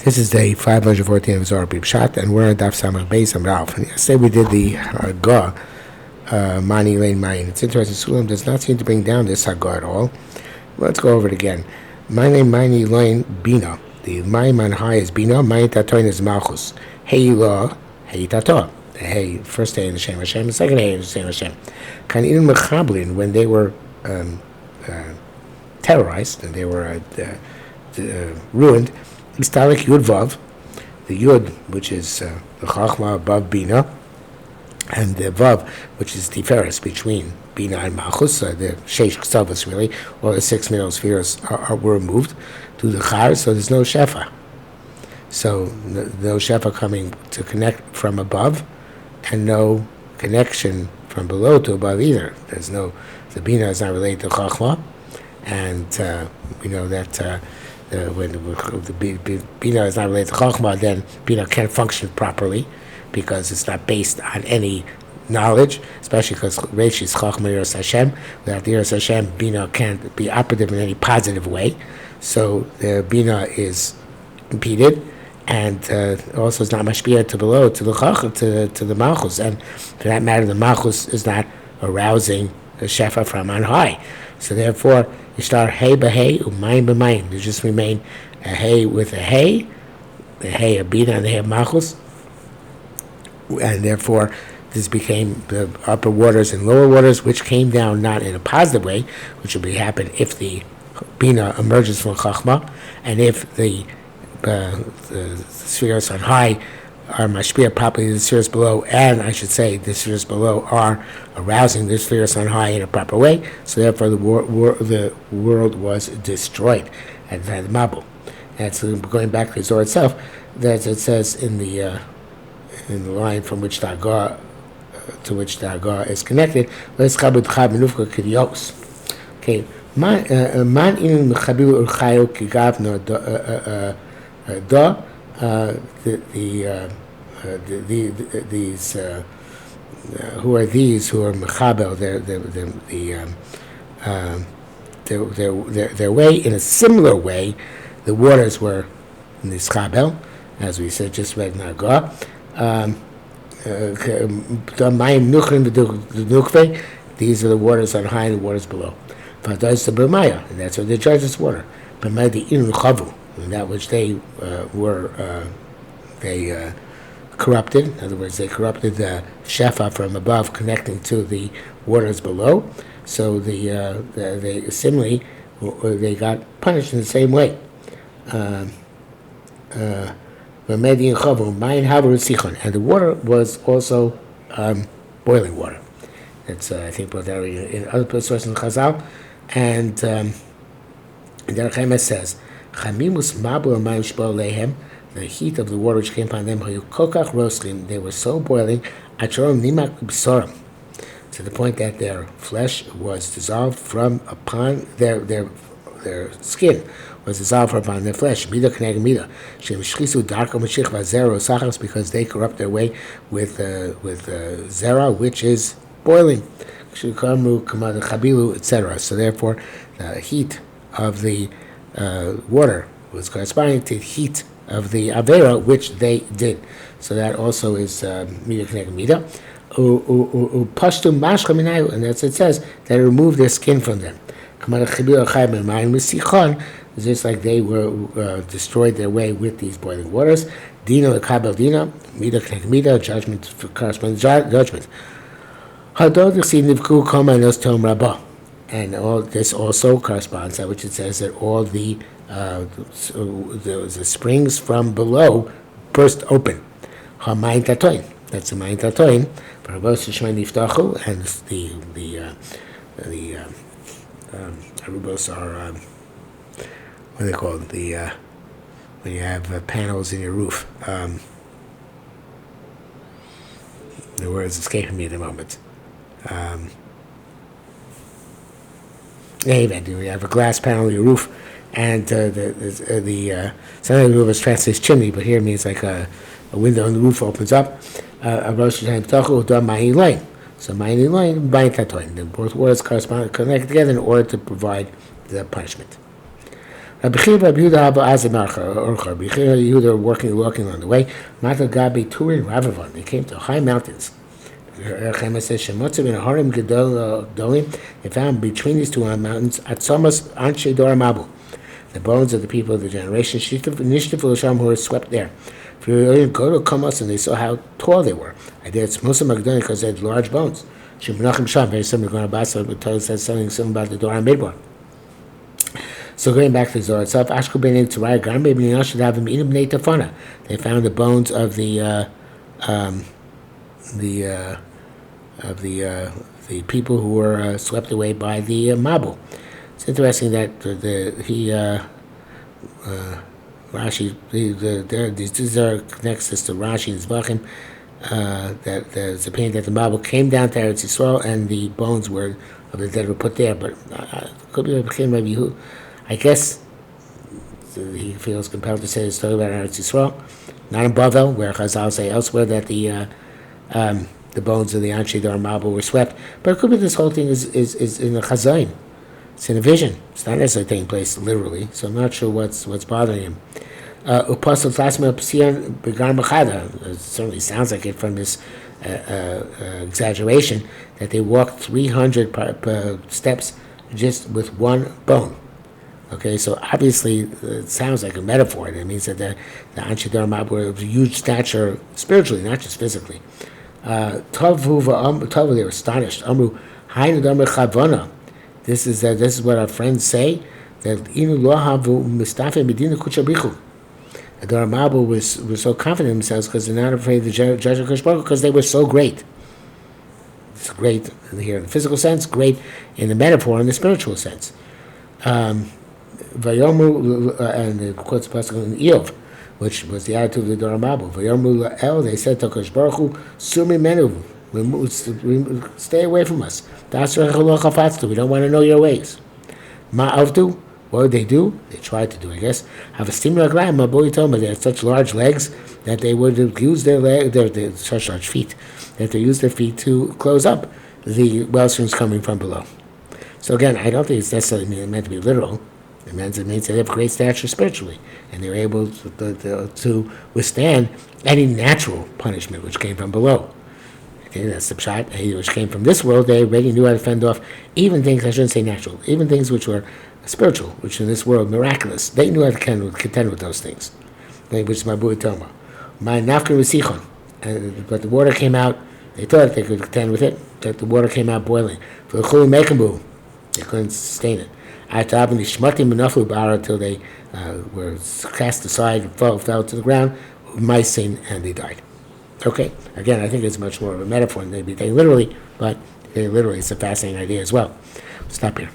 This is day 514 of Zohar Pshat, and we're on Daf Samach Beis Amrav. And yesterday we did the Hagah, Mani Lane Mayin. It's interesting, Sulam does not seem to bring down this Hagah at all. Let's go over it again. Mani Lane Bina. The Mayin on high is Bina, Mayin Tatoin is Malchus. Hey La, Hey Tato. The Hey, first day in the Shem Hashem, the second day in the Shem Hashem. Kan in Mechablin, when they were terrorized, and they were ruined, Istalik Yud Vav, the Yud, which is the Chachma above Bina, and the Vav, which is Tiferes between Bina and Malchus, the Sheish Ksavos really, all the 6 middle spheres were removed to the Char, so there's no Shefa. So no Shefa coming to connect from above, and no connection from below to above either. There's no, the Bina is not related to Chachma, and we know that when the Bina is not related to Chachma, then Bina can't function properly because it's not based on any knowledge, especially because Reish is Chachma Yiras Hashem. Without the Yiras Hashem, Bina can't be operative in any positive way. So the Bina is impeded, and also is not mashpia to below, to the Chachma, to the Malchus. And for that matter, the Malchus is not arousing the Shefa from on high. So therefore, you start hey b'hey, umayim b'mayim. You just remain a hey with a hey, the hey of Bina and the hey of Malchus. And therefore, this became the upper waters and lower waters, which came down not in a positive way, which would happen if the Bina emerges from Chachma, and if the spheres on high are mashpia properly the spheres below, and I should say the spheres below are arousing the spheres on high in a proper way. So therefore the world was destroyed at the Mabul. That's going back to the Zohar itself, that it says in the line from which the Hagah, to which the Hagah is connected. Okay, man in mechabilu urchayu kigavno these who are these who are mechabel their way in a similar way. The waters were in the schabel, as we said, just read in Hagah. These are the waters on high and the waters below. And that's what they judge this water. And that which they corrupted. In other words, they corrupted the shefa from above, connecting to the waters below. So they similarly they got punished in the same way. And the water was also boiling water. That's I think both in other sources in Chazal, and the Rechemes says, "Chamimus mabul mayim shbo lehem." The heat of the water which came upon them, they were so boiling, to the point that their flesh was dissolved from upon their skin was dissolved from upon their flesh. Because they corrupt their way with zera, which is boiling, etc. So therefore, the heat of the water was corresponding to the heat of the Avera, which they did. So that also is Mida Kneg Mida. And that's it says, that removed their skin from them. It's just like they were destroyed their way with these boiling waters. Dina Kabel Dina, Mida Kneg Mida, judgment for corresponding judgment. And all this also corresponds to which it says that all the springs from below burst open. Ha'mayin tatoin. That's the mayin tatoin. And the arubos are what are they called? When you have panels in your roof. The word's escaping me at the moment. You have a glass panel on your roof, and sometimes the roof translates chimney, but here it means like a window on the roof opens up. So Mayin Lane, the both words connect together in order to provide the punishment. Rabbi Chiya Rabbi Yehuda Haba Azim Orcha. Rabbi Chiya and Yehuda were walking on the way. Mata Gabi Turin Ravavon. They came to high mountains. Chema says Shemotzav in a Harim Gedolim. They found between these two mountains Atzomas Anshe Dor Mabu, the bones of the people of the generation Nishtafu Sham who were swept there. Go to Komos, and they saw how tall they were. I did Musa Magdani because they had large bones. Shemnachim Sham, very similar to Abasa, but tells us something about the Dor Midbar. So going back to the Zohar itself, Ashkel Bnei Tzaraya Garme Bnei Yashav Inim Bnei Tafana. They found the bones of the people who were swept away by the Mabul. It's interesting that Rashi, these are connects us to Rashi and Zvachim, that there's a opinion that the Mabul came down to Eretz Yisrael and the bones of the dead were put there, but could be Rabbi Yehuda. I guess he feels compelled to say the story about Eretz Yisrael, not in Bavel, where Chazal say elsewhere that the bones of the Anshe Dor Mabul were swept. But it could be this whole thing is in the Chazain. It's in a vision. It's not necessarily taking place literally, so I'm not sure what's bothering him. It certainly sounds like it from this exaggeration that they walked 300 steps just with one bone. Okay, so obviously it sounds like a metaphor. It means that the Anshe Dor Mabul were of huge stature spiritually, not just physically. Tavu, they were astonished. Amru, Hainu Damar Chavana. This is what our friends say, that Inu Lo Havu Mustafa Medina Kuchabichu. The Dor Mabul were so confident in themselves because they're not afraid of the judge of Kosh Baruch because they were so great. It's great here in the physical sense, great in the metaphor in the spiritual sense. Vayomu, and the quotes pasuk in Eov, which was the attitude of the Dor Mabul. Vayomu El, they said to Kosh Baruch Hu, Sumi Menu, stay away from us. We don't want to know your ways. Ma'avdu, what did they do? They tried to do, I guess. Have a steamer like my boy told me they had such large legs that they would use their such large feet, that they use their feet to close up the well streams coming from below. So again, I don't think it's necessarily meant to be literal. It means that they have great stature spiritually, and they're able to withstand any natural punishment which came from below. Okay, that's the Pshat, which came from this world. They already knew how to fend off even things, I shouldn't say natural, even things which were spiritual, which in this world, miraculous. They knew how to contend with those things, which is my Bui Toma. My Nafka Resichon, but the water came out, they thought they could contend with it, that the water came out boiling. For the Chulu Mekabu, they couldn't sustain it. Until they were cast aside and fell to the ground, Maisin, and they died. Okay, again, I think it's much more of a metaphor than they'd be taken literally, but literally it's a fascinating idea as well. Stop here.